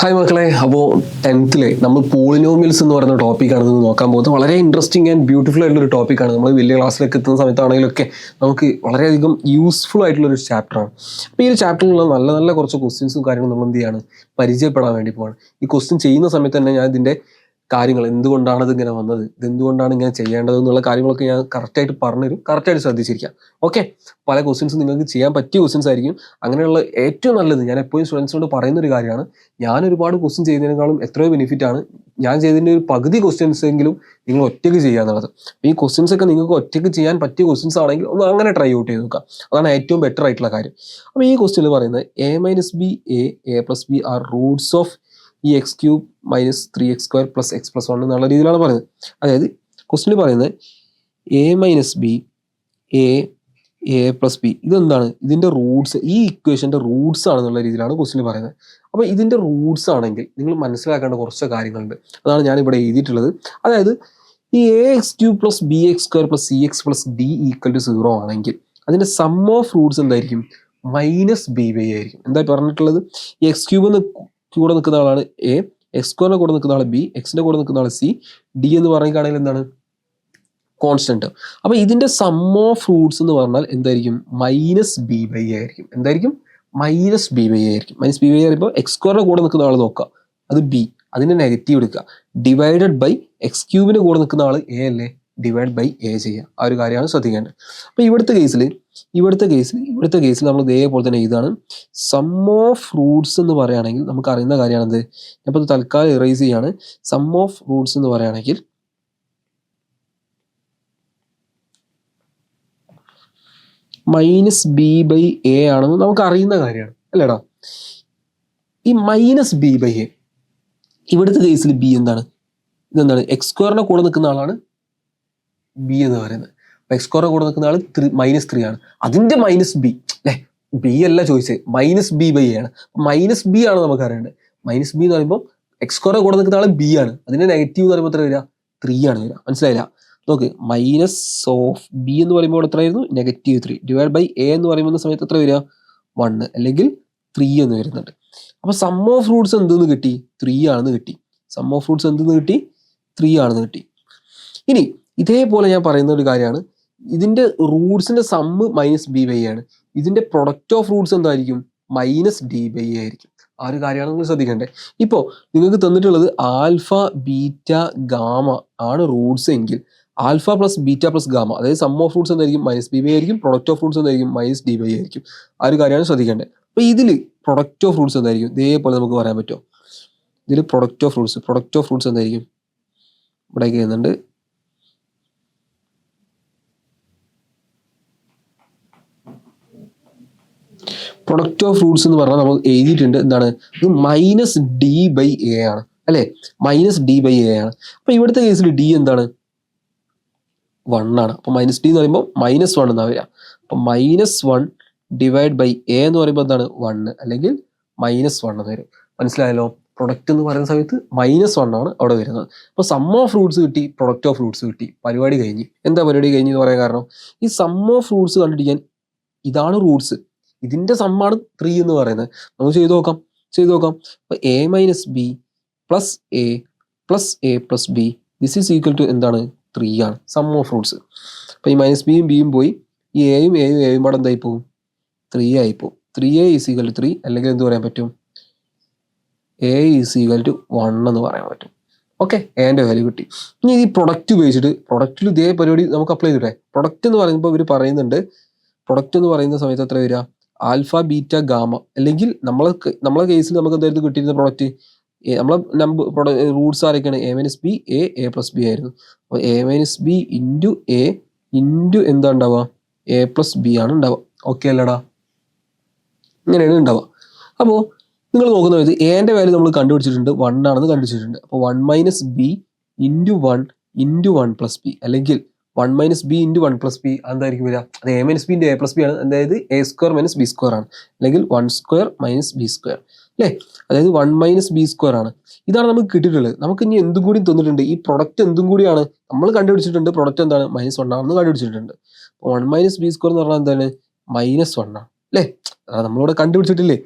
Hi മക്കളെ, അപ്പോൾ 10th നമ്മൾ പോളിനോമിയൽസ് എന്ന് പറയുന്ന ടോപ്പിക്കാണ് ഇത് നോക്കാൻ പോകുന്നത്. വളരെ ഇൻട്രസ്റ്റിംഗ് ആൻഡ് ബ്യൂട്ടിഫുൾ ആയിട്ടുള്ളൊരു ടോപ്പിക്കാണ്. നമ്മൾ വലിയ ക്ലാസ്സിലൊക്കെ എത്തുന്ന സമയത്താണെങ്കിലൊക്കെ നമുക്ക് വളരെയധികം യൂസ്ഫുൾ ആയിട്ടുള്ളൊരു ചാപ്റ്ററാണ്. അപ്പോൾ ഈ ഒരു ചാപ്റ്ററിലുള്ള നല്ല നല്ല കുറച്ച് ക്വസ്റ്റ്യൻസും കാര്യങ്ങളും നമ്മൾ എന്ത് ചെയ്യാണ്, പരിചയപ്പെടാൻ വേണ്ടി പോവാണ്. ഈ ക്വസ്റ്റ്യൻ ചെയ്യുന്ന സമയത്ത് തന്നെ ഞാൻ ഇതിൻ്റെ കാര്യങ്ങൾ, എന്തുകൊണ്ടാണ് ഇതിങ്ങനെ വന്നത്, ഇതെന്തുകൊണ്ടാണ് ഇങ്ങനെ ചെയ്യേണ്ടത് എന്നുള്ള കാര്യങ്ങളൊക്കെ ഞാൻ കറക്റ്റായിട്ട് പറഞ്ഞുതരും. കറക്റ്റായിട്ട് ശ്രദ്ധിച്ചിരിക്കാം. ഓക്കെ, പല ക്വസ്റ്റ്യൻസ് നിങ്ങൾക്ക് ചെയ്യാൻ പറ്റിയ ക്വസ്റ്റ്യൻസ് ആയിരിക്കും. അങ്ങനെയുള്ള ഏറ്റവും നല്ലത്, ഞാൻ എപ്പോഴും സ്റ്റുഡൻസിനോട് പറയുന്ന ഒരു കാര്യമാണ്, ഞാൻ ഒരുപാട് ക്വസ്റ്റ്യൻ ചെയ്യുന്നതിനേക്കാളും എത്രയോ ബെനിഫിറ്റാണ് ഞാൻ ചെയ്തതിൻ്റെ ഒരു പകുതി ക്വസ്റ്റ്യൻസ് എങ്കിലും നിങ്ങൾ ഒറ്റയ്ക്ക് ചെയ്യുക എന്നുള്ളത്. ഈ ക്വസ്റ്റ്യൻസ് ഒക്കെ നിങ്ങൾക്ക് ഒറ്റയ്ക്ക് ചെയ്യാൻ പറ്റിയ ക്വസ്റ്റ്യൻസ് ആണെങ്കിൽ ഒന്ന് അങ്ങനെ ട്രൈ ഔട്ട് ചെയ്ത് നോക്കാം. അതാണ് ഏറ്റവും ബെറ്റർ ആയിട്ടുള്ള കാര്യം. അപ്പോൾ ഈ ക്വസ്റ്റ്യനിൽ പറയുന്നത് a-b ആർ റൂട്ട്സ് ഓഫ് ഈ x³ - 3x² + x+1 എന്നുള്ള രീതിയിലാണ് പറയുന്നത്. അതായത് ക്വസ്റ്റ്യനിൽ പറയുന്നത് a-b a+b ഇതെന്താണ്, ഇതിൻ്റെ റൂട്ട്സ്, ഈ ഇക്വേഷൻ്റെ റൂട്ട്സ് ആണെന്നുള്ള രീതിയിലാണ് ക്വസ്റ്റ്യനിൽ പറയുന്നത്. അപ്പോൾ ഇതിൻ്റെ റൂട്ട്സ് ആണെങ്കിൽ നിങ്ങൾ മനസ്സിലാക്കേണ്ട കുറച്ച് കാര്യങ്ങളുണ്ട്. അതാണ് ഞാനിവിടെ എഴുതിയിട്ടുള്ളത്. അതായത് ഈ ax³ + bx² + cx + d = 0 ആണെങ്കിൽ അതിൻ്റെ സം ഓഫ് റൂട്ട്സ് എന്തായിരിക്കും, -b/a ആയിരിക്കും. എന്താ പറഞ്ഞിട്ടുള്ളത്, ഈ x³ കൂടെ നിൽക്കുന്ന ആളാണ് എ, x² കൂടെ നിൽക്കുന്ന ആൾ ബി, എക്സിൻ്റെ കൂടെ നിൽക്കുന്ന ആൾ സി, ഡി എന്ന് പറയുകയാണെങ്കിൽ എന്താണ്, കോൺസ്റ്റന്റ്. അപ്പോൾ ഇതിൻ്റെ സം ഓഫ് റൂട്ട്സ് എന്ന് പറഞ്ഞാൽ എന്തായിരിക്കും, -b/a ആയിരിക്കും. എന്തായിരിക്കും, -b/a ആയിരിക്കും. -b/a പറയുമ്പോൾ x² കൂടെ നിൽക്കുന്ന ആൾ നോക്കുക, അത് ബി, അതിൻ്റെ നെഗറ്റീവ് എടുക്കുക, ഡിവൈഡഡ് ബൈ x³ കൂടെ നിൽക്കുന്ന ആൾ എ അല്ലേ, ഡിവൈഡ് ബൈ എ ചെയ്യുക. ആ ഒരു കാര്യമാണ് ശ്രദ്ധിക്കേണ്ടത്. അപ്പോൾ ഇവിടുത്തെ കേസിൽ നമ്മൾ ഇതേപോലെ തന്നെ ഇതാണ് സം ഓഫ് റൂട്ട്സ് എന്ന് പറയുകയാണെങ്കിൽ നമുക്ക് അറിയുന്ന കാര്യമാണെന്ത്, ഞാനിപ്പോൾ തൽക്കാലം ഇറേസ് ചെയ്യാണ്. സം ഓഫ് റൂട്ട്സ് എന്ന് പറയുകയാണെങ്കിൽ -b/a ആണെന്ന് നമുക്ക് അറിയുന്ന കാര്യമാണ് അല്ലേടാ. ഈ -b/a ഇവിടുത്തെ കേസിൽ ബി എന്താണ്, ഇതെന്താണ്, x² കൂടെ നിൽക്കുന്ന ആളാണ് ബി എന്ന് പറയുന്നത്. അപ്പോൾ x² കൂടെ നിൽക്കുന്ന ആൾ -3 ആണ്. അതിൻ്റെ -b അല്ലേ, ബി അല്ല ചോദിച്ചത്, -b/a ആണ്. -b ആണ് നമുക്ക് അറിയേണ്ടത്. -b എന്ന് പറയുമ്പോൾ x² കൂടെ നിൽക്കുന്ന ആൾ ബി ആണ്, അതിൻ്റെ നെഗറ്റീവ് എന്ന് പറയുമ്പോൾ എത്ര വരിക, 3 ആണ് വരിക. മനസ്സിലായില്ല, നോക്ക്, -b എന്ന് പറയുമ്പോൾ എത്രയായിരുന്നു, -3 ഡിവൈഡ് ബൈ a എന്ന് പറയുന്ന സമയത്ത് എത്ര വരിക, 1 അല്ലെങ്കിൽ 3 എന്ന് വരുന്നുണ്ട്. അപ്പോൾ സം ഓഫ് റൂട്ട്സ് എന്തെന്ന് കിട്ടി, 3 ആണെന്ന് കിട്ടി. സം ഓഫ് റൂട്ട്സ് എന്തെന്ന് കിട്ടി, 3 ആണെന്ന് കിട്ടി. ഇനി ഇതേപോലെ ഞാൻ പറയുന്ന ഒരു കാര്യമാണ്, ഇതിൻ്റെ റൂട്ട്സിൻ്റെ സമ്മ് -b/a ആണ്. ഇതിൻ്റെ പ്രൊഡക്റ്റ് ഓഫ് റൂട്ട്സ് എന്തായിരിക്കും, -d/a ആയിരിക്കും. ആ ഒരു കാര്യമാണ് നിങ്ങൾ ശ്രദ്ധിക്കേണ്ടത്. ഇപ്പോൾ നിങ്ങൾക്ക് തന്നിട്ടുള്ളത് ആൽഫ, ബീറ്റ, ഗാമ ആണ് റൂട്ട്സ് എങ്കിൽ ആൽഫ + ബീറ്റ + ഗാമ, അതായത് സം ഓഫ് റൂട്ട്സ് എന്തായിരിക്കും, -b/a ആയിരിക്കും. പ്രൊഡക്റ്റ് ഓഫ് റൂട്ട്സ് എന്തായിരിക്കും, -d/a ആയിരിക്കും. ആ ഒരു കാര്യമാണ് ശ്രദ്ധിക്കേണ്ടത്. അപ്പോൾ ഇതിൽ പ്രൊഡക്റ്റ് ഓഫ് റൂട്ട്സ് എന്തായിരിക്കും, ഇതേപോലെ നമുക്ക് പറയാൻ പറ്റുമോ, ഇതിൽ പ്രൊഡക്റ്റ് ഓഫ് റൂട്ട്സ് എന്തായിരിക്കും, ഇവിടേക്ക് ചെയ്യുന്നുണ്ട്. പ്രൊഡക്റ്റ് ഓഫ് റൂട്ട്സ് എന്ന് പറഞ്ഞാൽ നമ്മൾ എഴുതിയിട്ടുണ്ട്, എന്താണ്, ഇത് -d/a ആണ് അല്ലേ, -d/a ആണ്. അപ്പോൾ ഇവിടുത്തെ കേസിൽ d എന്താണ്, 1 ആണ്. അപ്പോൾ -d എന്ന് പറയുമ്പോൾ -1 എന്നാണ് വരിക. അപ്പോൾ -1 ഡിവൈഡ് ബൈ a എന്ന് പറയുമ്പോൾ എന്താണ്, 1 അല്ലെങ്കിൽ -1 എന്ന് വരും. മനസ്സിലായല്ലോ, പ്രൊഡക്റ്റ് എന്ന് പറയുന്ന സമയത്ത് -1 ആണ് അവിടെ വരുന്നത്. അപ്പോൾ സം ഓഫ് റൂട്ട്സ് കിട്ടി, പ്രൊഡക്റ്റ് ഓഫ് റൂട്ട്സ് കിട്ടി, പരിപാടി കഴിഞ്ഞ്. എന്താ പരിപാടി കഴിഞ്ഞ് എന്ന് പറയാൻ കാരണം, ഈ സം ഓഫ് റൂട്ട്സ് കണ്ടുപിടിക്കാൻ ഇതാണ് റൂട്ട്സ്, ഇതിൻ്റെ സമ്മാണ് 3 എന്ന് പറയുന്നത്. നമുക്ക് ചെയ്ത് നോക്കാം. അപ്പോൾ a-b + a + a+b this is equal to എന്താണ്, 3 ആണ് സം ഓഫ് റൂട്ട്സ്. അപ്പോൾ ഈ -bയും ബിയും പോയി, ഈ എയും പാടെ എന്തായി പോകും, 3 ആയി പോകും. 3a = 3 അല്ലെങ്കിൽ എന്ത് പറയാൻ പറ്റും, a = 1 എന്ന് പറയാൻ പറ്റും. ഓക്കെ, എൻ്റെ വാല്യൂ കിട്ടി. ഇനി ഈ പ്രൊഡക്റ്റ് ഉപയോഗിച്ചിട്ട് പ്രൊഡക്റ്റിൽ ഇതേ പരിപാടി നമുക്ക് അപ്ലൈ ചെയ്തിട്ടേ. പ്രൊഡക്റ്റ് എന്ന് പറയുമ്പോൾ ഇവർ പറയുന്നുണ്ട്, പ്രൊഡക്റ്റ് എന്ന് പറയുന്ന സമയത്ത് എത്ര വരിക, ആൽഫ, ബീറ്റ, ഗാമ, അല്ലെങ്കിൽ നമ്മളെ കേസിൽ നമുക്ക് എന്തായിരുന്നു കിട്ടിയിരുന്ന പ്രൊഡക്റ്റ്, നമ്മളെ റൂട്ട്സ് ആരൊക്കെയാണ്, a-b a+b ആയിരുന്നു. അപ്പോൾ a-b ഇൻറ്റു a ഇൻറ്റു എന്താ ഉണ്ടാവുക, a+b ആണ് ഉണ്ടാവുക. ഓക്കെ അല്ലടാ, ഇങ്ങനെയാണ് ഉണ്ടാവുക. അപ്പോൾ നിങ്ങൾ നോക്കുന്ന സമയത്ത് എൻ്റെ വാല്യൂ നമ്മൾ കണ്ടുപിടിച്ചിട്ടുണ്ട്, 1 ആണെന്ന് കണ്ടുപിടിച്ചിട്ടുണ്ട്. അപ്പോൾ 1 - b ഇൻറ്റു 1 ഇൻറ്റു 1 + b, അല്ലെങ്കിൽ 1 - b ഇൻറ്റു 1 + b എന്തായിരിക്കും വരിക, അത് a-b ഇൻറ്റു a+b ആണ്. അതായത് a² - b² ആണ്, അല്ലെങ്കിൽ 1² - b² അല്ലേ, അതായത് 1 - b² ആണ്. ഇതാണ് നമുക്ക് കിട്ടിയിട്ടുള്ളത്. നമുക്ക് ഇനി എന്തും കൂടി തന്നിട്ടുണ്ട്, ഈ പ്രൊഡക്റ്റ് എന്തും കൂടിയാണ് നമ്മൾ കണ്ടുപിടിച്ചിട്ടുണ്ട്. പ്രൊഡക്റ്റ് എന്താണ്, -1 ആണെന്ന് കണ്ടുപിടിച്ചിട്ടുണ്ട്. 1 - b² എന്ന് പറഞ്ഞാൽ എന്താണ്, -1 ആണ് അല്ലേ, നമ്മളിവിടെ കണ്ടുപിടിച്ചിട്ടില്ലേ,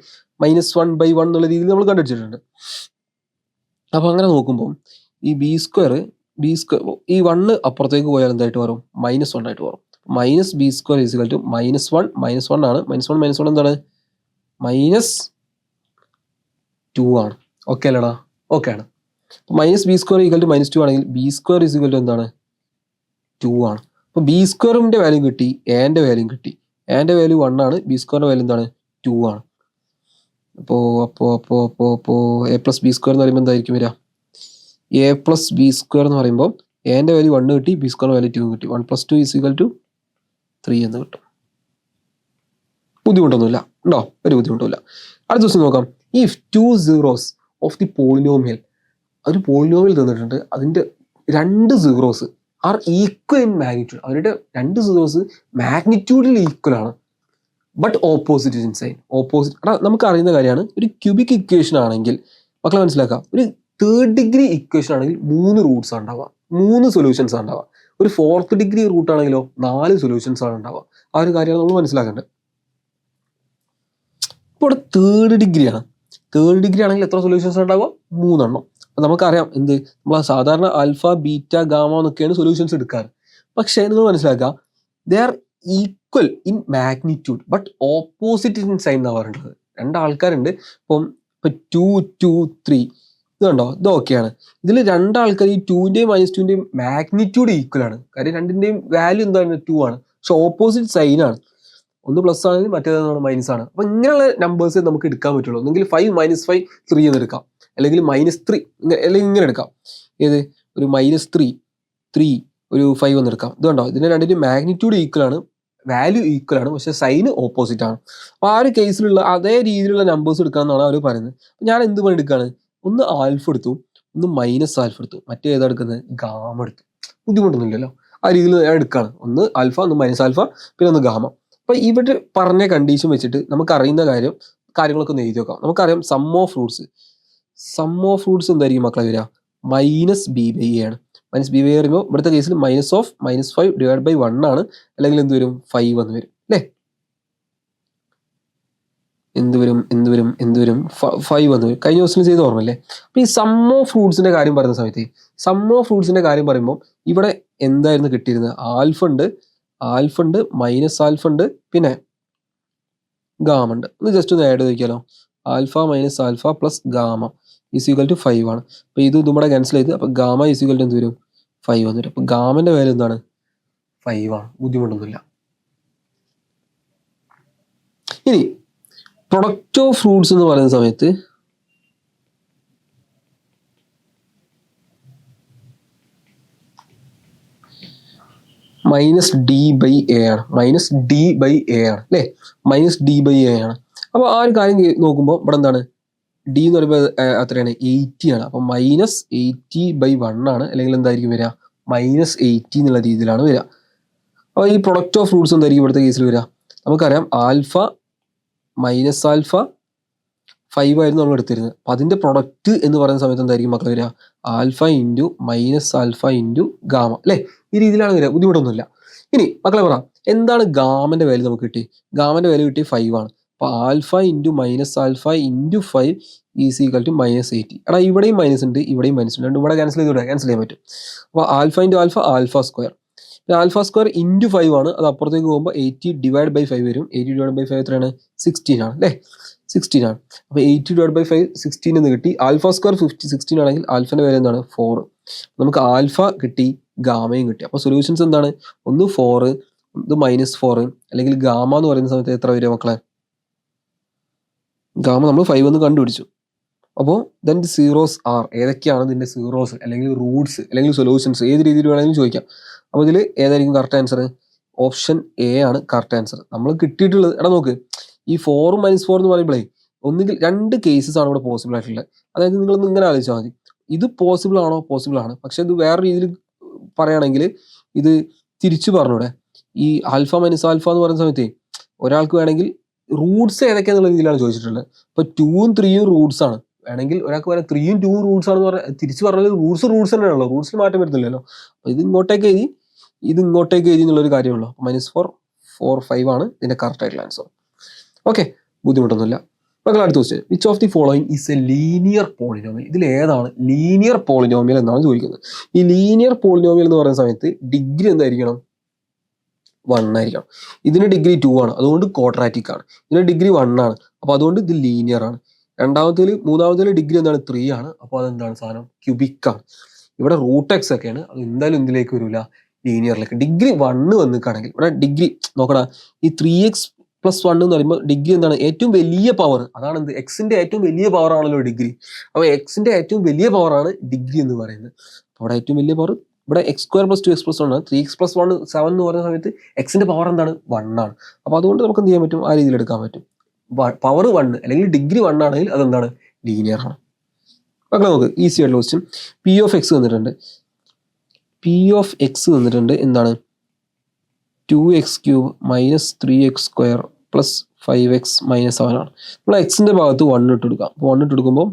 -1/1 എന്നുള്ള രീതിയിൽ നമ്മൾ കണ്ടുപിടിച്ചിട്ടുണ്ട്. അപ്പോൾ അങ്ങനെ നോക്കുമ്പോൾ ഈ ബി സ്ക്വയർ ഈ 1 അപ്പുറത്തേക്ക് പോയാൽ എന്തായിട്ട് വരും? -1 ആയിട്ട് വരും. Minus b square is equal to -1 -1 ആണ്. -1 എന്താണ്? -2 ആണ്. ഓക്കെ അല്ലടാ? ഓക്കെ ആണ്. Minus b square equal to -2 ആണെങ്കിൽ ബി സ്ക്വയർ ഈസിക്കൽ ടു എന്താണ്? 2 ആണ്. അപ്പോൾ ബി സ്ക്വയറിൻ്റെ വാല്യൂ കിട്ടി, എൻ്റെ വാല്യൂ കിട്ടി. എൻ്റെ വാല്യൂ 1 ആണ്, ബി സ്ക്വയറിൻ്റെ വാല്യൂ എന്താണ്? 2 ആണ്. അപ്പോൾ എ പ്ലസ് ബി സ്ക്വയർ എന്ന് പറയുമ്പോൾ എന്തായിരിക്കും വരിക? എ പ്ലസ് ബി സ്ക്വയർ എന്ന് പറയുമ്പോൾ എൻ്റെ വാല്യൂ 1 കിട്ടി, ബി സ്ക്വയർ വാല്യൂ 2 കിട്ടി. 1 + 2 = 3 എന്ന് കിട്ടും. ബുദ്ധിമുട്ടൊന്നുമില്ല ഉണ്ടോ? ഒരു ബുദ്ധിമുട്ടുമില്ല. അടുത്ത ദിവസം നോക്കാം. If 2 zeros of the polynomial, ഒരു പോളിനോമിയൽ തന്നിട്ടുണ്ട്, അതിൻ്റെ 2 zeros are equal in magnitude. അവരുടെ 2 zeros മാഗ്നിറ്റ്യൂഡിൽ ഈക്വൽ ആണ്, but opposite in sign. Opposite നമുക്ക് അറിയുന്ന കാര്യമാണ്. ഒരു ക്യൂബിക് ഇക്വേഷൻ ആണെങ്കിൽ മക്കളെ മനസ്സിലാക്കാം, ഒരു 3rd degree ഇക്വേഷൻ ആണെങ്കിൽ 3 റൂട്ട്സ് ഉണ്ടാവുക, 3 സൊല്യൂഷൻസ് ഉണ്ടാവുക. ഒരു 4th degree റൂട്ട് ആണെങ്കിലോ 4 സൊല്യൂഷൻസ് ആണ് ഉണ്ടാവുക. ആ ഒരു കാര്യമാണ് നമ്മൾ മനസ്സിലാക്കേണ്ടത്. ഇപ്പോൾ ഇവിടെ 3rd degree ആണ്. 3rd degree ആണെങ്കിൽ എത്ര സൊല്യൂഷൻസ് ഉണ്ടാവുക? 3 എണ്ണം. അപ്പം നമുക്കറിയാം എന്ത്, നമ്മൾ സാധാരണ ആൽഫ, ബീറ്റ, ഗാമ എന്നൊക്കെയാണ് സൊല്യൂഷൻസ് എടുക്കാറ്. പക്ഷേ നിങ്ങൾ മനസ്സിലാക്കുക, they are equal in magnitude but opposite in sign എന്നാണ് പറയുന്നത്. 2 ആൾക്കാരുണ്ട്. ഇപ്പം 2, 2, 3 ഇത് കണ്ടോ? ഇത് ഓക്കെയാണ്. ഇതിൽ 2 ആൾക്കാർ ഈ 2ൻ്റെയും -2ൻ്റെയും മാഗ്നിറ്റ്യൂഡ് ഈക്വൽ ആണ്. കാര്യം 2ൻ്റെയും വാല്യൂ എന്താണ്? 2 ആണ്. പക്ഷെ ഓപ്പോസിറ്റ് സൈൻ ആണ്. ഒന്ന് പ്ലസ് ആണെങ്കിൽ മറ്റേതാണ് മൈനസ് ആണ്. അപ്പം ഇങ്ങനെയുള്ള നമ്പേഴ്സ് നമുക്ക് എടുക്കാൻ പറ്റുള്ളൂ. ഒന്നെങ്കിൽ 5 - 5 3 എന്ന് എടുക്കാം, അല്ലെങ്കിൽ -3 അല്ലെങ്കിൽ ഇങ്ങനെ എടുക്കാം. ഏത്? ഒരു -3 3 ഒരു 5 എന്ന് എടുക്കാം. ഇത് കണ്ടോ? ഇതിൻ്റെ 2ൻ്റെയും മാഗ്നിറ്റ്യൂഡ് ഈക്വൽ ആണ്, വാല്യൂ ഈക്വൽ ആണ്, പക്ഷേ സൈന് ഓപ്പോസിറ്റ് ആണ്. അപ്പോൾ ആ ഒരു കേസിലുള്ള അതേ രീതിയിലുള്ള നമ്പേഴ്സ് എടുക്കാമെന്നാണ് അവർ പറയുന്നത്. ഞാൻ എന്ത് പണി എടുക്കുകയാണ്? ഒന്ന് ആൽഫ എടുത്തു, ഒന്ന് -ആൽഫ എടുത്തു, മറ്റേ ഏതാ എടുക്കുന്നത്? ഗാമ എടുത്തു. ബുദ്ധിമുട്ടൊന്നുമില്ലല്ലോ. ആ രീതിയിൽ ഞാൻ എടുക്കുകയാണ്. ഒന്ന് ആൽഫ, ഒന്ന് -ആൽഫ, പിന്നെ ഒന്ന് ഗാമ. അപ്പോൾ ഇവിടെ പറഞ്ഞ കണ്ടീഷൻ വെച്ചിട്ട് നമുക്ക് അറിയുന്ന കാര്യങ്ങളൊക്കെ ഒന്ന് എഴുതി വെക്കാം. നമുക്കറിയാം സം ഓഫ് റൂട്ട്സ് എന്തായിരിക്കും മക്കളെ വരിക? -b/a ആണ്. -b/a പറയുമ്പോൾ ഇവിടുത്തെ കേസിൽ -5 / 1 ആണ്. അല്ലെങ്കിൽ എന്ത് വരും? 5 എന്ന് വരും അല്ലേ? എന്ത് വരും? 5 എന്ന് വരും. കഴിഞ്ഞ ദിവസം ചെയ്ത് ഓർമ്മല്ലേ? അപ്പോൾ ഈ സം ഓഫ് റൂട്ട്സിൻ്റെ കാര്യം പറയുന്ന സമയത്ത് റൂട്ട്സിൻ്റെ കാര്യം പറയുമ്പോൾ ഇവിടെ എന്തായിരുന്നു കിട്ടിയിരുന്നത്? ആൽഫ ഉണ്ട്, -ആൽഫ ഉണ്ട്, പിന്നെ ഗാമ ഉണ്ട്. ഒന്ന് ജസ്റ്റ് ഒന്ന് ആഡ് ചെയ്തിരിക്കാലോ. ആൽഫ -ആൽഫ പ്ലസ് ഗാമ = 5 ആണ്. അപ്പോൾ ഇതും ഇവിടെ ക്യാൻസൽ ചെയ്ത്, അപ്പോൾ ഗാമ = എന്ത് വരും? 5 എന്ന് വരും. അപ്പോൾ ഗാമൻ്റെ വാല്യൂ എന്താണ്? 5 ആണ്. ബുദ്ധിമുട്ടൊന്നുമില്ല. ഇനി പ്രൊഡക്റ്റ് ഓഫ് ഫ്രൂട്ട്സ് എന്ന് പറയുന്ന സമയത്ത് -d/a ആണ്. -d/a ആണ് അല്ലേ? -d/a ആണ്. അപ്പോൾ ആ ഒരു കാര്യം നോക്കുമ്പോൾ ഇവിടെ എന്താണ്? d എന്ന് പറയുമ്പോൾ എത്രയാണ്? 80 ആണ്. അപ്പോൾ -80/1 ആണ്. അല്ലെങ്കിൽ എന്തായിരിക്കും വരിക? -80 എന്നുള്ള രീതിയിലാണ് വരിക. അപ്പോൾ ഈ പ്രൊഡക്റ്റ് ഓഫ് ഫ്രൂട്ട്സ് എന്തായിരിക്കും ഇവിടുത്തെ കേസിൽ വരിക? നമുക്കറിയാം ആൽഫ -ആൽഫ 5 ആയിരുന്നു നമ്മൾ എടുത്തിരുന്നത്. അപ്പോൾ അതിൻ്റെ പ്രൊഡക്റ്റ് എന്ന് പറയുന്ന സമയത്ത് എന്തായിരിക്കും മക്കൾ വരിക? Alpha into -alpha into gamma അല്ലേ? ഈ രീതിയിലാണ് വരിക. ബുദ്ധിമുട്ടൊന്നുമില്ല. ഇനി മക്കളെ പറ, എന്താണ് ഗാമൻ്റെ വാല്യൂ നമുക്ക് കിട്ടി? ഗാമൻ്റെ വാല്യൂ കിട്ടി 5 ആണ്. അപ്പോൾ ആൽഫ ഇൻറ്റു -ആൽഫ ഇൻറ്റു 5 = -80. എടാ ഇവിടെയും മൈനസ് ഉണ്ട്, ഇവിടെയും മൈനസ് ഉണ്ട്. ഇവിടെ ക്യാൻസൽ ചെയ്യാൻ പറ്റും. അപ്പോൾ alpha into alpha square, alpha square into 5 ആണ്. അത് അപ്പുറത്തേക്ക് പോകുമ്പോൾ 80/5 വരും. 80/5 എത്രയാണ്? 16 ആണ് അല്ലേ? 16 ആണ്. അപ്പോൾ 80/5 16 എന്ന് കിട്ടി. ആൽഫ സ്ക്വയർ 16 ആണെങ്കിൽ ആൽഫൻ്റെ വാല്യൂ എന്താണ്? 4. നമുക്ക് ആൽഫ കിട്ടി, ഗാമയും കിട്ടി. അപ്പോൾ സൊല്യൂഷൻസ് എന്താണ്? ഒന്ന് 4, ഇത് -4, അല്ലെങ്കിൽ ഗാമ എന്ന് പറയുന്ന സമയത്ത് എത്ര വരിക മക്കളെ? ഗാമ നമ്മൾ 5 എന്ന് കണ്ടുപിടിച്ചു. അപ്പോൾ ദെൻ ദി സീറോസ് ആർ, ഏതൊക്കെയാണ് ഇതിൻ്റെ സീറോസ് അല്ലെങ്കിൽ റൂട്ട്സ് അല്ലെങ്കിൽ സൊല്യൂഷൻസ്, ഏത് രീതിയിൽ വേണമെങ്കിലും ചോദിക്കാം. അപ്പോൾ ഇതിൽ ഏതായിരിക്കും കറക്റ്റ് ആൻസർ? ഓപ്ഷൻ എ ആണ് കറക്റ്റ് ആൻസർ. നമ്മൾ കിട്ടിയിട്ടുള്ളത് എടാ നോക്ക്, ഈ 4 - 4 എന്ന് പറയുമ്പോഴേ ഒന്നുകിൽ 2 കേസസ് ആണ് ഇവിടെ പോസിബിൾ ആയിട്ടുള്ളത്. അതായത് നിങ്ങളൊന്ന് ഇങ്ങനെ ആലോചിച്ചാൽ മതി. ഇത് പോസിബിൾ ആണ്. പക്ഷെ ഇത് വേറെ രീതിയിൽ പറയുകയാണെങ്കിൽ ഇത് തിരിച്ചു പറഞ്ഞൂടെ? ഈ ആൽഫ -ആൽഫ എന്ന് പറയുന്ന സമയത്ത് ഒരാൾക്ക് വേണമെങ്കിൽ റൂട്ട്സ് ഏതൊക്കെയാന്നുള്ള രീതിയിലാണ് ചോദിച്ചിട്ടുള്ളത്. ഇപ്പോൾ 2ഉം 3ഉം റൂട്ട്സ് ആണ്. വേണമെങ്കിൽ ഒരാൾക്ക് പറയാം 3ഉം 2ഉം റൂട്ട്സ് ആണെന്ന് പറഞ്ഞാൽ തിരിച്ചു പറഞ്ഞാൽ റൂട്ട്സ് തന്നെയാണല്ലോ. റൂട്ട്സിൽ മാറ്റം വരുന്നില്ലല്ലോ. അപ്പോൾ ഇത് ഇങ്ങോട്ടേക്ക് എഴുതി എന്നുള്ളൊരു കാര്യമുള്ളൂ. -4 4 5 ആണ് ഇതിൻ്റെ കറക്റ്റ് ആയിട്ടുള്ള ആൻസർ. ഓക്കെ, ബുദ്ധിമുട്ടൊന്നുമില്ല. മക്കളെ അടുത്ത question, which of the following is A linear polynomial? ഇതിൽ ഏതാണ് ലീനിയർ പോളിനോമിയൽ എന്നാണ് ചോദിക്കുന്നത്. ഈ ലീനിയർ പോളിനോമിയൽ എന്ന് പറയുന്ന സമയത്ത് ഡിഗ്രി എന്തായിരിക്കണം? 1 ആയിരിക്കണം. ഇതിന് ഡിഗ്രി 2 ആണ്, അതുകൊണ്ട് ക്വാഡ്രാറ്റിക് ആണ്. ഇതിന് ഡിഗ്രി 1 ആണ്, അപ്പോൾ അതുകൊണ്ട് ഇത് ലീനിയർ ആണ്. മൂന്നാമത്തേൽ ഡിഗ്രി എന്താണ്? 3 ആണ്, അപ്പോൾ അതെന്താണ് സാധനം? ക്യൂബിക് ആണ്. ഇവിടെ റൂട്ട് എക്സ് ഒക്കെയാണ്, അത് എന്തായാലും എന്തിലേക്ക് വരില്ല? ലീനിയറിലേക്ക്. ഡിഗ്രി 1 വന്നിക്കുകയാണെങ്കിൽ ഇവിടെ ഡിഗ്രി നോക്കടാ, ഈ 3x+1 എന്ന് പറയുമ്പോൾ ഡിഗ്രി എന്താണ്? ഏറ്റവും വലിയ പവർ, അതാണ് എന്ത്? എക്സിന്റെ ഏറ്റവും വലിയ പവർ ആണല്ലോ ഡിഗ്രി. അപ്പോൾ എക്സിന്റെ ഏറ്റവും വലിയ പവറാണ് ഡിഗ്രി എന്ന് പറയുന്നത്. അവിടെ ഏറ്റവും വലിയ പവർ ഇവിടെ x² + 2x+1 ആണ്. 3x+1 7 എന്ന് പറയുന്ന സമയത്ത് എക്സിന്റെ പവർ എന്താണ്? 1 ആണ്. അപ്പോൾ അതുകൊണ്ട് നമുക്ക് എന്ത് ചെയ്യാൻ പറ്റും? ആ രീതിയിൽ എടുക്കാൻ പറ്റും. പവർ 1 അല്ലെങ്കിൽ ഡിഗ്രി 1 ആണെങ്കിൽ അതെന്താണ്? ലീനിയർ ആണ്. മക്കളെ നമുക്ക് ഈസി ആയിട്ടുള്ള ക്വസ്റ്റ്യൻ, പി ഓഫ് എക്സ് തന്നിട്ടുണ്ട്. പി ഓഫ് എക്സ് തന്നിട്ടുണ്ട് എന്താണ്? 2x³ - 3x² + 5x - 7 ആണ്. നമ്മൾ എക്സിന്റെ ഭാഗത്ത് 1 ഇട്ട് കൊടുക്കാം. 1 ഇട്ട് കൊടുക്കുമ്പോൾ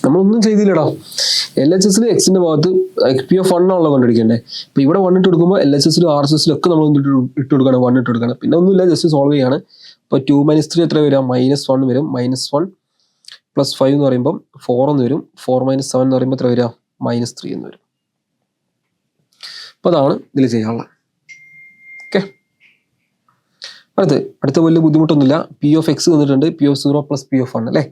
നമ്മളൊന്നും ചെയ്തില്ലടാ. LHS എക്സിന്റെ ഭാഗത്ത് പി ഓഫ് 1 ആണല്ലോ കണ്ടുപിടിക്കണ്ടേ. അപ്പൊ ഇവിടെ 1 ഇട്ട് കൊടുക്കുമ്പോൾ LHS RHS ഒക്കെ നമ്മൾ ഇട്ട് കൊടുക്കണം, 1 ഇട്ട് കൊടുക്കണം. പിന്നെ ഒന്നുമില്ല, ജസ്റ്റ് സോൾവ് ചെയ്യാണ്. അപ്പോൾ 2 - 3 എത്ര വരിക? -1 വരും. -1 + 5 എന്ന് പറയുമ്പോൾ 4 എന്ന് വരും. 4 - 7 എന്ന് പറയുമ്പോൾ എത്ര വരിക? -3 എന്ന് വരും. അപ്പോൾ അതാണ് ഇതിൽ ചെയ്യാനുള്ളത്. ഓക്കെ, അടുത്ത വലിയ ബുദ്ധിമുട്ടൊന്നുമില്ല. പി ഓഫ് എക്സ് തന്നിട്ടുണ്ട്, പി ഓഫ് 0 + പി ഓഫ് 1 അല്ലേ.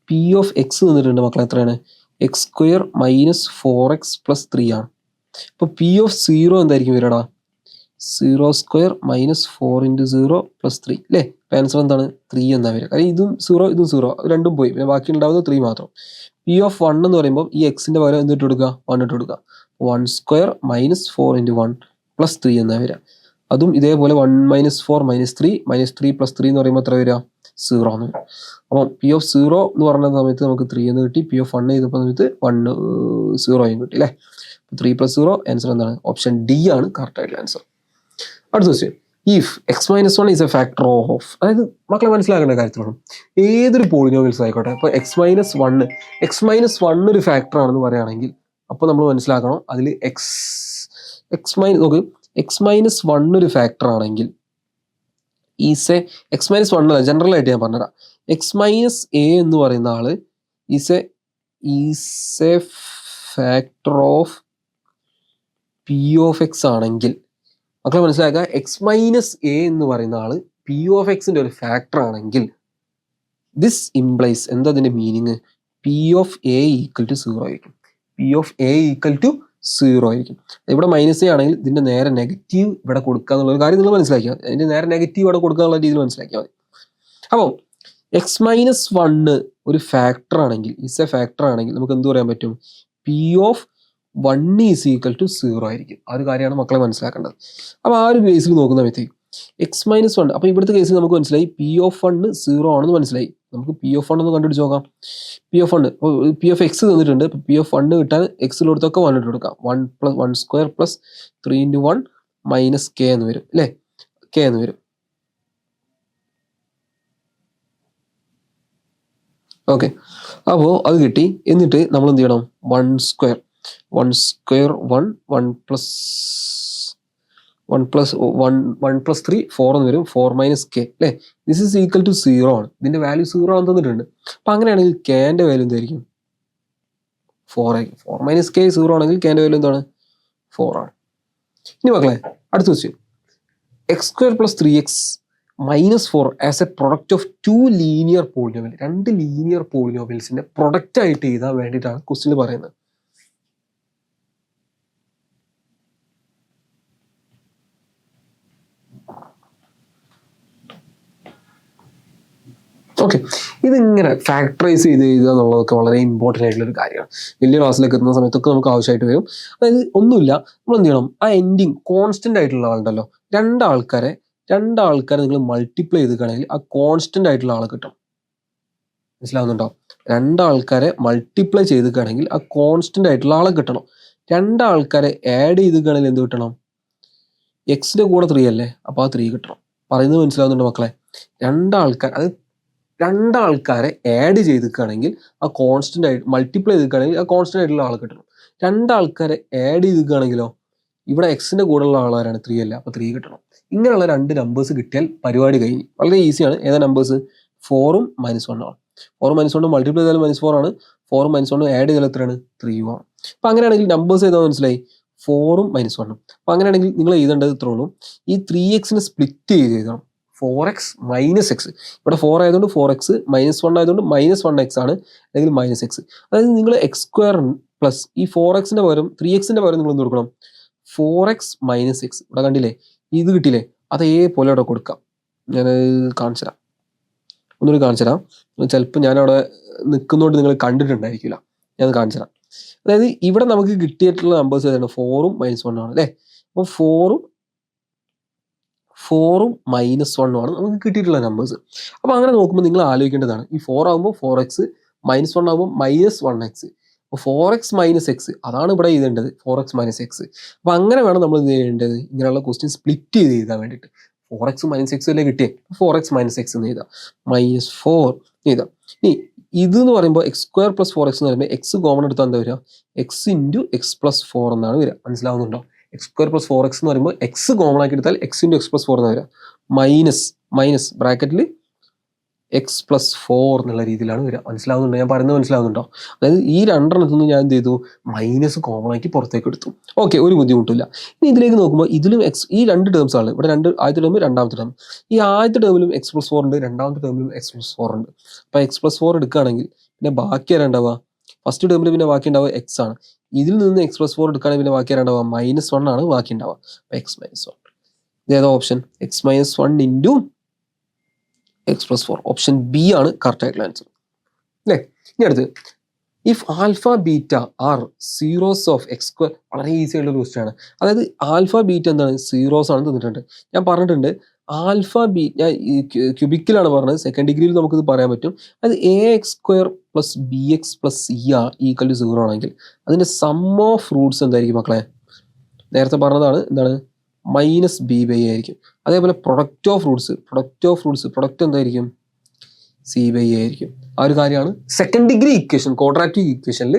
പി ഓഫ് എക്സ് തന്നിട്ടുണ്ട് മക്കളെ, എത്രയാണ്? x² - 4x + 3 ആണ്. അപ്പോൾ പി ഓഫ് 0 എന്തായിരിക്കും വരടാ? 0² - 4 × 0 + 3 അല്ലേ. ആൻസർ എന്താണ്? 3 എന്നാ വരിക. കാരണം ഇതും 0 ഇതും 0 രണ്ടും പോയി, പിന്നെ ബാക്കി ഉണ്ടാവുന്നത് 3 മാത്രം. പി ഓഫ് 1 എന്ന് പറയുമ്പോൾ ഈ എക്സിന്റെ പകരം എന്തിട്ട് കൊടുക്കുക? 1 ഇട്ട് കൊടുക്കുക. 1² - 4 × 1 + 3 എന്നാ വരിക. അതും ഇതേപോലെ 1 - 4 - 3 -3 + 3 എന്ന് പറയുമ്പോൾ എത്ര വരിക? 0 എന്ന് വരും. അപ്പം പി ഓഫ് 0 എന്ന് പറഞ്ഞ സമയത്ത് നമുക്ക് 3 എന്ന് കിട്ടി. പി ഓഫ് 1 ചെയ്തപ്പോൾ സമയത്ത് 1 0 കിട്ടി അല്ലേ. 3 + 0 ആൻസർ എന്താണ്? ഓപ്ഷൻ ഡി ആണ് കറക്റ്റ് ആയിട്ടുള്ള ആൻസർ. അടുത്ത question, if x - 1 is A factor of, അതായത് മക്കളെ മനസ്സിലാക്കേണ്ട കാര്യത്തിലാണ്, ഏതൊരു പോളിനോമിയൽസ് ആയിക്കോട്ടെ, ഇപ്പോൾ x - 1 ഒരു ഫാക്ടർ ആണെന്ന് പറയുകയാണെങ്കിൽ അപ്പോൾ നമ്മൾ മനസ്സിലാക്കണം അതിൽ നോക്ക്, x - 1 ഒരു ഫാക്ടർ ആണെങ്കിൽ ഈസ് എ x - 1 അല്ല, ജനറൽ ആയിട്ട് ഞാൻ പറഞ്ഞുതരാം. x - a എന്ന് പറയുന്ന ആള് is A factor of P of X ആണെങ്കിൽ മക്കളെ മനസ്സിലാക്കുക, x - a എന്ന് പറയുന്ന ആള് പി ഓഫ് എക്സിന്റെ ഒരു ഫാക്ടർ ആണെങ്കിൽ ദിസ് ഇംപ്ലൈസ് എന്താ അതിന്റെ meaning? P of a equal to 0 ആയിരിക്കും. P of a equal to 0 ആയിരിക്കും. ഇവിടെ -a ആണെങ്കിൽ ഇതിന്റെ നേരെ നെഗറ്റീവ് ഇവിടെ കൊടുക്കുക എന്നുള്ള ഒരു കാര്യം നിങ്ങൾ മനസ്സിലാക്കുക. അതിന്റെ നേരെ നെഗറ്റീവ് ഇവിടെ കൊടുക്കുക എന്നുള്ള രീതിയിൽ മനസ്സിലാക്കിയാൽ മതി. അപ്പോൾ x - 1 ഒരു ഫാക്ടർ ആണെങ്കിൽ, ഈസ് എ ഫാക്ടർ ആണെങ്കിൽ നമുക്ക് എന്ത് പറയാൻ പറ്റും? P of 1 is equal to 0 ആയിരിക്കും. ആ ഒരു കാര്യമാണ് മക്കളെ മനസ്സിലാക്കേണ്ടത്. അപ്പോൾ ആ ഒരു ബേസിൽ നോക്കുന്ന സമയത്ത് x - 1, അപ്പോൾ ഇവിടുത്തെ കേസിൽ നമുക്ക് മനസ്സിലായി പി ഓഫ് 1 0 ആണെന്ന് മനസ്സിലായി. നമുക്ക് പി ഓഫ് 1 ഒന്ന് കണ്ടുപിടിച്ച് നോക്കാം. P of 1, P of X തന്നിട്ടുണ്ട്. പി ഓഫ് 1 കിട്ടാൻ എക്സിലോടത്തൊക്കെ 1 ഇട്ട് കൊടുക്കാം. 1 + 1² + 3 × 1 - k എന്ന് വരും അല്ലേ. k എന്ന് വരും. ഓക്കെ, അപ്പോൾ അത് കിട്ടി. എന്നിട്ട് നമ്മൾ എന്ത് ചെയ്യണം? 1² 1 + 3 4 എന്ന് വരും. 4 - k അല്ലേ. ദിസ് ഈസ് ഈക്വൽ ടു 0 ആണ്. ഇതിന്റെ വാല്യൂ 0 ആണെന്ന് തന്നിട്ടുണ്ട്. അപ്പം അങ്ങനെയാണെങ്കിൽ കെന്റെ വാല്യൂ എന്തായിരിക്കും? 4 ആയിരിക്കും. 4 - k 0 ആണെങ്കിൽ കെന്റെ വാല്യൂ എന്താണ്? 4 ആണ്. ഇനി മക്കളെ അടുത്ത question, x² + 3x - 4 as a product of 2 linear polynomial, 2 linear പോളിനോമിയൽസിന്റെ പ്രൊഡക്റ്റ് ആയിട്ട് എഴുതാൻ വേണ്ടിയിട്ടാണ് ക്വസ്റ്റ്യൻ പറയുന്നത്. ഓക്കെ, ഇതിങ്ങനെ ഫാക്ടറൈസ് ചെയ്ത് എഴുതുക എന്നുള്ളതൊക്കെ വളരെ ഇമ്പോർട്ടൻ്റ് ആയിട്ടുള്ള ഒരു കാര്യമാണ്. വലിയ ക്ലാസ്സിലേക്ക് എത്തുന്ന സമയത്തൊക്കെ നമുക്ക് ആവശ്യമായിട്ട് വരും. അതായത് ഒന്നുമില്ല, നമ്മൾ എന്ത് ചെയ്യണം? ആ എൻഡിങ് കോൺസ്റ്റന്റ് ആയിട്ടുള്ള ആളുണ്ടല്ലോ, രണ്ടാൾക്കാരെ നിങ്ങൾ മൾട്ടിപ്ലൈ ചെയ്തിട്ടാണെങ്കിൽ ആ കോൺസ്റ്റന്റ് ആയിട്ടുള്ള ആളെ കിട്ടും. മനസ്സിലാവുന്നുണ്ടോ? രണ്ടാൾക്കാരെ മൾട്ടിപ്ലൈ ചെയ്തിട്ടാണെങ്കിൽ ആ കോൺസ്റ്റന്റ് ആയിട്ടുള്ള ആളെ കിട്ടണം. രണ്ടാൾക്കാരെ ആഡ് ചെയ്തിട്ടാണെങ്കിൽ എന്ത് കിട്ടണം? എക്സിന്റെ കൂടെ 3 അല്ലേ, അപ്പോൾ ആ 3 കിട്ടണം. പറയുന്നത് മനസ്സിലാവുന്നുണ്ടോ മക്കളെ? രണ്ടാൾക്കാർ, അത് രണ്ടാൾക്കാരെ ആഡ് ചെയ്തിക്കുകയാണെങ്കിൽ ആ കോൺസ്റ്റന്റ് ആയിട്ട് മൾട്ടിപ്ലൈ ചെയ്തിക്കുകയാണെങ്കിൽ ആ കോൺസ്റ്റന്റ് ആയിട്ടുള്ള ആളെ കിട്ടണം. രണ്ടാൾക്കാരെ ആഡ് ചെയ്തിക്കുകയാണെങ്കിലോ ഇവിടെ എക്സിന്റെ കൂടെയുള്ള ആളാരാണ് 3 അല്ല, അപ്പോൾ 3 കിട്ടണം. ഇങ്ങനെയുള്ള രണ്ട് നമ്പേഴ്സ് കിട്ടിയാൽ പരിപാടി കഴിഞ്ഞു. വളരെ ഈസിയാണ്. ഏതാ നമ്പേഴ്സ്? 4ഉം -1 ആണ്. 4ഉം -1 മൾട്ടിപ്ലൈ ചെയ്താൽ -4 ആണ്. 4ഉം -1 ആഡ് ചെയ്താൽ എത്രയാണ്? 3 ആണ്. അപ്പൊ അങ്ങനെയാണെങ്കിൽ നമ്പേഴ്സ് ഏതാ മനസ്സിലായി? 4ഉം -1ഉം. അപ്പൊ അങ്ങനെയാണെങ്കിൽ നിങ്ങൾ എഴുതേണ്ടത് ഇത്രേ ഉള്ളൂ. ഈ 3x സ്പ്ലിറ്റ് ചെയ്ത് എഴുതണം. 4x - x. ഇവിടെ 4 ആയതുകൊണ്ട് 4x, -1 ആയതുകൊണ്ട് -1x ആണ്, അല്ലെങ്കിൽ -x. അതായത് നിങ്ങൾ x² പ്ലസ് ഈ 4xന്റെ പകരം 3xന്റെ പകരം നിങ്ങൾ എന്ത് കൊടുക്കണം? 4x - x. ഇവിടെ കണ്ടില്ലേ, ഇത് കിട്ടിയില്ലേ, അതേപോലെ അവിടെ കൊടുക്കാം. ഞാൻ കാണിച്ചു തരാം, ഒന്നുകൂടി കാണിച്ചു തരാം. ചിലപ്പോൾ ഞാനവിടെ നിൽക്കുന്നതുകൊണ്ട് നിങ്ങൾ കണ്ടിട്ടുണ്ടായിരിക്കില്ല. ഞാനത് കാണിച്ചു തരാം. അതായത് ഇവിടെ നമുക്ക് കിട്ടിയിട്ടുള്ള നമ്പേഴ്സ് ഏതാണ്? 4ഉം -1 ആണ് അല്ലേ. അപ്പോൾ 4ഉം -1 ആണ് നമുക്ക് കിട്ടിയിട്ടുള്ള നമ്പേഴ്സ്. അപ്പോൾ അങ്ങനെ നോക്കുമ്പോൾ നിങ്ങൾ ആലോചിക്കേണ്ടതാണ്, ഈ 4 ആകുമ്പോൾ 4x, -1 ആകുമ്പോൾ -1x. അപ്പോൾ 4x - x അതാണ് ഇവിടെ എഴുതേണ്ടത്, 4x - x. അപ്പോൾ അങ്ങനെ വേണം നമ്മൾ ഇത് ചെയ്യേണ്ടത്, ഇങ്ങനെയുള്ള ക്വസ്റ്റ്യൻ സ്പ്ലിറ്റ് ചെയ്ത് എഴുതാൻ വേണ്ടിയിട്ട്. 4x - x അല്ലേ കിട്ടിയേ, 4x - x എന്ന് എഴുതാം, -4 എഴുതാം. ഇനി ഇത് എന്ന് പറയുമ്പോൾ x² + 4x എന്ന് പറയുമ്പോൾ x കോമൺ എടുത്താൽ എന്താ വരിക? x × x + 4 എന്നാണ് വരിക. മനസ്സിലാവുന്നുണ്ടോ? x² + 4x എന്ന് പറയുമ്പോൾ x കോമൺ ആക്കി എടുത്താൽ x × x + 4 എന്ന് വരിക. മൈനസ് ബ്രാക്കറ്റിൽ x + 4 എന്നുള്ള രീതിയിലാണ് വരിക. മനസ്സിലാവുന്നുണ്ടോ? ഞാൻ പറയുന്നത് മനസ്സിലാവുന്നുണ്ടോ? അതായത് ഈ രണ്ടെണ്ണത്തിൽ നിന്ന് ഞാൻ എന്ത് ചെയ്തു? മൈനസ് കോമൺ ആക്കി പുറത്തേക്ക് എടുത്തു. ഓക്കെ, ഒരു ബുദ്ധിമുട്ടില്ല. ഇനി ഇതിലേക്ക് നോക്കുമ്പോൾ ഇതിലും x, ഈ രണ്ട് ടേംസ് ആണ് ഇവിടെ, ആദ്യത്തെ ടേം രണ്ടാമത്തെ ടേം. ഈ ആദ്യത്തെ ടേമിലും x + 4 ഉണ്ട്, രണ്ടാമത്തെ ടേമിലും x + 4 ഉണ്ട്. അപ്പോൾ x + 4 എടുക്കുകയാണെങ്കിൽ പിന്നെ ബാക്കി ആരാ ഉണ്ടാവുക? ഫസ്റ്റ് ടേമിൽ പിന്നെ ബാക്കി ഉണ്ടാവുക x ആണ്. ഇതിൽ നിന്ന് x + 4 എടുക്കുകയാണെങ്കിൽ പിന്നെ ബാക്കി ആരാ ഉണ്ടാവുക? -1 ആണ് ബാക്കി ഉണ്ടാവുക. അപ്പോൾ x - 1. ഇതേതാ option? x - 1 × x + 4. Option B ആണ് കറക്റ്റ് ആയിട്ടുള്ള ആൻസർ അല്ലേ. ഇനി അടുത്ത്, if alpha beta R zeros of x². വളരെ ഈസി ആയിട്ടുള്ള ക്വസ്റ്റ്യൻ ആണ്. അതായത് ആൽഫ ബീറ്റ എന്താണ്? സീറോസ് ആണ് തന്നിട്ടുണ്ട്. ഞാൻ പറഞ്ഞിട്ടുണ്ട് ആൽഫ ബീ, ഞാൻ ക്യൂബിക്കിലാണ് പറഞ്ഞത്, സെക്കൻഡ് ഡിഗ്രിയിൽ നമുക്കിത് പറയാൻ പറ്റും. അത് ax² + bx + c = 0 ആണെങ്കിൽ അതിന്റെ സം ഓഫ് റൂട്ട്സ് എന്തായിരിക്കും മക്കളെ? നേരത്തെ പറഞ്ഞതാണ്, എന്താണ്? -b/a ആയിരിക്കും. അതേപോലെ പ്രൊഡക്റ്റ് ഓഫ് റൂട്ട്സ് പ്രൊഡക്റ്റ് എന്തായിരിക്കും? c/a ആയിരിക്കും. ആ ഒരു കാര്യമാണ് സെക്കൻഡ് ഡിഗ്രി ഇക്വേഷൻ, ക്വാഡ്രാറ്റിക് ഇക്വേഷനിൽ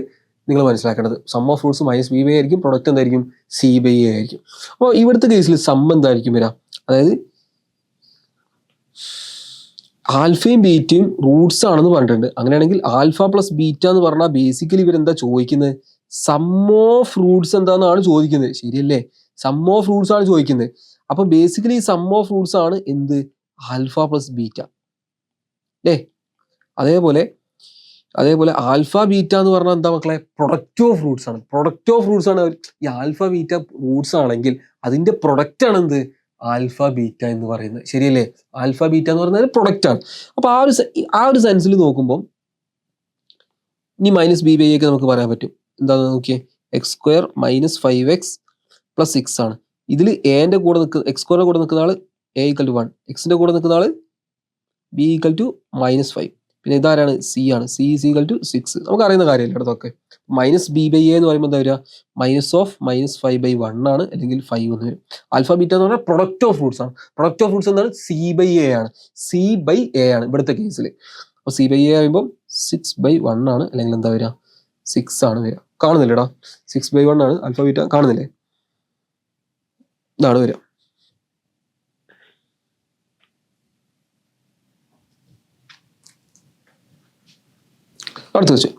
നിങ്ങൾ മനസ്സിലാക്കേണ്ടത്. സം ഓഫ് റൂട്ട്സ് -b/a ആയിരിക്കും, പ്രൊഡക്റ്റ് എന്തായിരിക്കും? c/a ആയിരിക്കും. അപ്പോൾ ഇവിടുത്തെ കേസിൽ സം എന്തായിരിക്കും വരിക? അതായത് ആൽഫയും ബീറ്റയും റൂട്ട്സ് ആണെന്ന് പറഞ്ഞിട്ടുണ്ട്. അങ്ങനെയാണെങ്കിൽ ആൽഫ + ബീറ്റ എന്ന് പറഞ്ഞാൽ ബേസിക്കലി ഇവരെന്താ ചോദിക്കുന്നത്? സം ഓഫ് റൂട്ട്സ് എന്താണെന്നാണ് ചോദിക്കുന്നത്, ശരിയല്ലേ? സം ഓഫ് റൂട്ട്സ് ആണ് ചോദിക്കുന്നത്. അപ്പൊ ബേസിക്കലി സം ഓഫ് റൂട്ട്സ് ആണ് എന്ത്? ആൽഫ + ബീറ്റ അല്ലേ. അതേപോലെ ആൽഫ ബീറ്റ എന്ന് പറഞ്ഞാൽ എന്താ മക്കളെ? പ്രൊഡക്റ്റ് ഓഫ് റൂട്ട്സ് ആണ്. ഈ ആൽഫ ബീറ്റ റൂട്ട്സ് ആണെങ്കിൽ അതിന്റെ പ്രൊഡക്റ്റ് ആണ് എന്ത്? ആൽഫ ബീറ്റ എന്ന് പറയുന്നത്, ശരിയല്ലേ? ആൽഫ ബീറ്റ എന്ന് പറയുന്നത് പ്രൊഡക്റ്റ് ആണ്. അപ്പൊ ആ ഒരു സെൻസിൽ നോക്കുമ്പോൾ ഇനി -b/a ഒക്കെ നമുക്ക് പറയാൻ പറ്റും. എന്താണെന്ന് നോക്കിയേ, x² - 5x + 6 ആണ്. ഇതിൽ എന്റെ കൂടെ x² കൂടെ നിൽക്കുന്ന ആള് a = 1, എക്സിന്റെ കൂടെ നിൽക്കുന്ന ആള് b = -5. പിന്നെ ഇതാരാണ്? c ആണ്. c = 6. നമുക്ക് അറിയുന്ന കാര്യമല്ലേ ഇടത്തൊക്കെ. -b/a എന്ന് പറയുമ്പോൾ എന്താ വരിക? -5/1 ആണ്, അല്ലെങ്കിൽ 5 എന്ന് വരും. ആൽഫ ബീറ്റ എന്ന് പറഞ്ഞാൽ പ്രൊഡക്റ്റ് ഓഫ് റൂട്ട്സ് ആണ്. പ്രൊഡക്റ്റ് ഓഫ് റൂട്ട്സ് എന്താണ്? c/a ആണ്. c/a ആണ് ഇവിടുത്തെ കേസിൽ. അപ്പോൾ c/a ആകുമ്പോൾ 6/1 ആണ്, അല്ലെങ്കിൽ എന്താ വരിക? 6 ആണ് വരിക. കാണുന്നില്ലേടാ? 6/1 ആണ് ആൽഫ ബീറ്റ, കാണുന്നില്ലേ? ഇതാണ് വരിക. അടുത്ത question,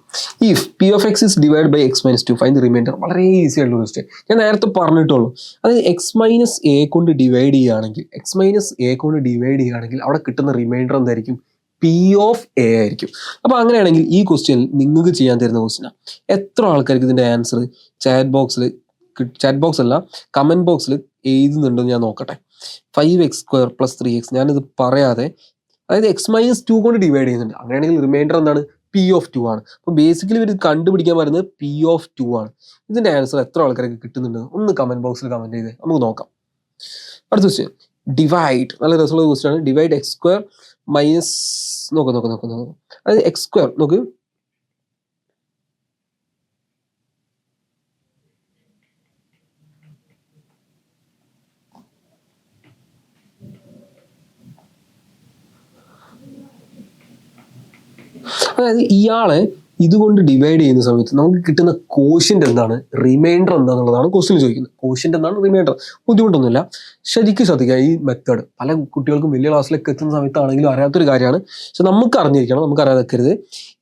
if p(x) is divided by x - 2 find the remainder. വളരെ ഈസി ആയിട്ടുള്ള ക്വസ്റ്റ്യൻ, ഞാൻ നേരത്തെ പറഞ്ഞിട്ടുള്ളൂ. അതായത് x - a കൊണ്ട് ഡിവൈഡ് ചെയ്യുകയാണെങ്കിൽ അവിടെ കിട്ടുന്ന റിമൈൻഡർ എന്തായിരിക്കും? p(a) ആയിരിക്കും. അപ്പൊ അങ്ങനെയാണെങ്കിൽ ഈ ക്വസ്റ്റ്യൻ നിങ്ങൾക്ക് ചെയ്യാൻ തരുന്ന ക്വസ്റ്റ്യനാണ്. എത്ര ആൾക്കാർക്ക് ഇതിന്റെ ആൻസർ ചാറ്റ് ബോക്സ് അല്ല, കമന്റ് ബോക്സിൽ എഴുതുന്നുണ്ടെന്ന് ഞാൻ നോക്കട്ടെ. 5x² + 3x, ഞാനിത് പറയാതെ, അതായത് x - 2 കൊണ്ട് ഡിവൈഡ് ചെയ്യുന്നുണ്ട്. അങ്ങനെയാണെങ്കിൽ റിമൈൻഡർ എന്താണ്? p(2) ആണ്. അപ്പൊ ബേസിക്കലി ഇവർ കണ്ടുപിടിക്കാൻ പറയുന്നത് p(2) ആണ്. ഇതിന്റെ ആൻസർ എത്ര ആൾക്കാർക്ക് കിട്ടുന്നുണ്ട് ഒന്ന് കമന്റ് ബോക്സിൽ കമന്റ് ചെയ്ത് നമുക്ക് നോക്കാം. അടുത്ത ക്വസ്റ്റ്യൻ, ഡിവൈഡ്. നല്ല രസമുള്ള ക്വസ്റ്റ്യൻ ആണ്. ഡിവൈഡ് x² മൈനസ് നോക്ക് അതായത് x² നോക്ക്, അതായത് ഇയാളെ ഇതുകൊണ്ട് ഡിവൈഡ് ചെയ്യുന്ന സമയത്ത് നമുക്ക് കിട്ടുന്ന കോഷ്യന്റ് എന്താണ്, റിമൈൻഡർ എന്താണെന്നുള്ളതാണ് ക്വസ്റ്റ്യൻ ചോദിക്കുന്നത്. കോഷ്യന്റ് എന്താണ്, റിമൈൻഡർ. ബുദ്ധിമുട്ടൊന്നുമില്ല, ശരിക്കും ശ്രദ്ധിക്കുക. ഈ മെത്തേഡ് പല കുട്ടികൾക്കും വലിയ ക്ലാസ്സിലേക്ക് എത്തുന്ന സമയത്താണെങ്കിലും അറിയാത്തൊരു കാര്യമാണ്. പക്ഷെ നമുക്ക് അറിഞ്ഞിരിക്കണം, നമുക്ക് അറിയാതെ വെക്കരുത്.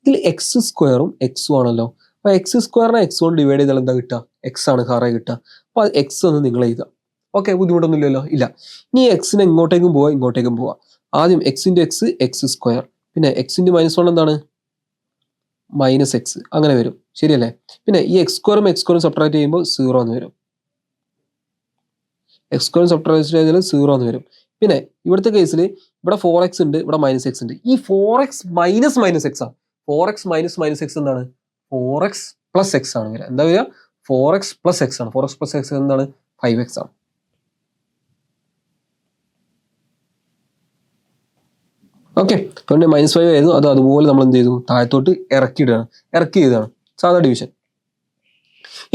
ഇതിൽ എക്സ് സ്ക്വയറും എക്സും ആണല്ലോ. അപ്പൊ എക്സ് സ്ക്വയറിനെ എക്സ് കൊണ്ട് ഡിവൈഡ് ചെയ്താൽ എന്താ കിട്ടുക, എക്സ് ആണ് കാറേ കിട്ടുക. അപ്പൊ എക്സ് എന്ന് നിങ്ങൾ എഴുതുക. ഓക്കെ, ബുദ്ധിമുട്ടൊന്നുമില്ലല്ലോ, ഇല്ല. ഇനി എക്സിന് ഇങ്ങോട്ടേക്കും പോവാം ഇങ്ങോട്ടേക്കും പോവാം. ആദ്യം X into X, X square, പിന്നെ എക്സ് ഇൻറ്റു -1 എന്താണ്, -x, അങ്ങനെ വരും, ശരിയല്ലേ? പിന്നെ ഈ എക്സ് സ്ക്വയറും സബ്ട്രാക്ട് ചെയ്യുമ്പോൾ 0 എന്ന് വരും. എക്സ് സ്ക്വയറും സബ്ട്രാക്ട് ചെയ്താൽ 0 എന്ന് വരും. പിന്നെ ഇവിടുത്തെ കേസിൽ ഇവിടെ 4x ഉണ്ട്, ഇവിടെ -x ഉണ്ട്. ഈ 4x -x ആണ്. 4x -x എന്താണ്, 4x + x ആണ് വരിക. എന്താ വരിക, 4x + x ആണ്. 4x + x എന്താണ്, 5x ആണ്. ഓക്കെ, പിന്നെ -5 ആയിരുന്നു, അത് അതുപോലെ നമ്മൾ എന്ത് ചെയ്തു, താഴത്തോട്ട് ഇറക്കിയതാണ് സാധാ ഡിവിഷൻ.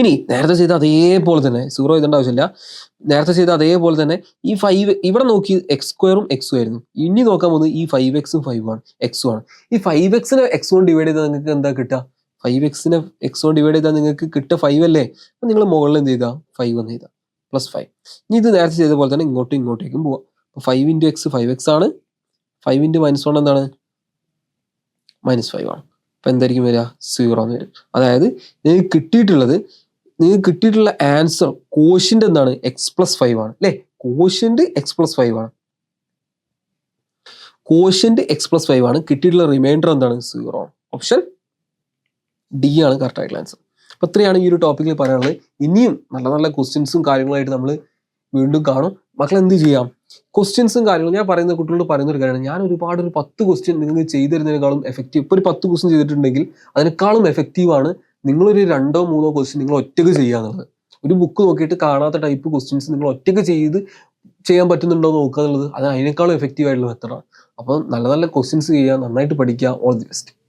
ഇനി നേരത്തെ ചെയ്ത അതേപോലെ തന്നെ 0 എഴുതേണ്ട ആവശ്യമില്ല. നേരത്തെ ചെയ്ത അതേപോലെ തന്നെ ഈ 5 ഇവിടെ നോക്കി എക്സ് സ്ക്വയറും എക്സും ആയിരുന്നു. ഇനി നോക്കാൻ പോകുന്നത് ഈ 5x 5 ആണ്, എക്സും ആണ്. ഈ 5xനെ x കൊണ്ട് ഡിവൈഡ് ചെയ്താൽ നിങ്ങൾക്ക് എന്താ കിട്ടുക, 5xനെ x കൊണ്ട് ഡിവൈഡ് ചെയ്താൽ നിങ്ങൾക്ക് കിട്ടുക 5 അല്ലേ? അപ്പം നിങ്ങൾ മുകളിൽ എന്ത് ചെയ്താൽ 5 എന്ന് ചെയ്താൽ +5. ഇനി ഇത് നേരത്തെ ചെയ്ത പോലെ തന്നെ ഇങ്ങോട്ടേക്കും പോവാം. അപ്പോൾ 5 × x 5x ആണ്, 5 × -1 എന്താണ്, -5 ആണ്. അപ്പം എന്തായിരിക്കും വരിക, 0 എന്ന് വരും. അതായത് നിങ്ങൾക്ക് കിട്ടിയിട്ടുള്ള ആൻസർ കോഷ്യന്റ് എന്താണ്, x + 5 ആണ് അല്ലേ? കോഷ്യന്റ് x + 5 ആണ്. കോഷ്യന്റ് x + 5 ആണ്. കിട്ടിയിട്ടുള്ള റിമൈൻഡർ എന്താണ്, 0 ആണ്. ഓപ്ഷൻ ഡി ആണ് കറക്റ്റ് ആയിട്ടുള്ള ആൻസർ. അപ്പോൾ ഇത്രയാണ് ഈ ഒരു ടോപ്പിക്കിൽ പറയാനുള്ളത്. ഇനിയും നല്ല നല്ല ക്വസ്റ്റ്യൻസും കാര്യങ്ങളായിട്ട് നമ്മൾ വീണ്ടും കാണും. മക്കൾ എന്ത് ചെയ്യാം, ക്വസ്റ്റ്യൻസും കാര്യങ്ങളും ഞാൻ പറയുന്ന കുട്ടികളോട് പറയുന്ന ഒരു കാര്യമാണ്, ഞാൻ ഒരുപാട് ഒരു 10 ക്വസ്റ്റ്യൻ നിങ്ങൾക്ക് ചെയ്തു തരുന്നതിനേക്കാളും എഫക്റ്റീവ്. ഇപ്പോൾ ഒരു 10 ക്വസ്റ്റ്യൻ ചെയ്തിട്ടുണ്ടെങ്കിൽ അതിനേക്കാളും എഫക്റ്റീവാണ് നിങ്ങളൊരു 2-3 ക്വസ്റ്റ്യൻ നിങ്ങൾ ഒറ്റയ്ക്ക് ചെയ്യുക എന്നുള്ളത്. ഒരു ബുക്ക് നോക്കിയിട്ട് കാണാത്ത ടൈപ്പ് ക്വസ്റ്റ്യൻസ് നിങ്ങൾ ഒറ്റയ്ക്ക് ചെയ്യാൻ പറ്റുന്നുണ്ടോ എന്ന് നോക്കുക എന്നുള്ളത്, അത് അതിനേക്കാളും എഫക്റ്റീവ് ആയിട്ടുള്ള മെത്തഡാണ്. അപ്പോൾ നല്ല നല്ല ക്വസ്റ്റ്യൻസ് ചെയ്യുക, നന്നായിട്ട് പഠിക്കുക. All the best.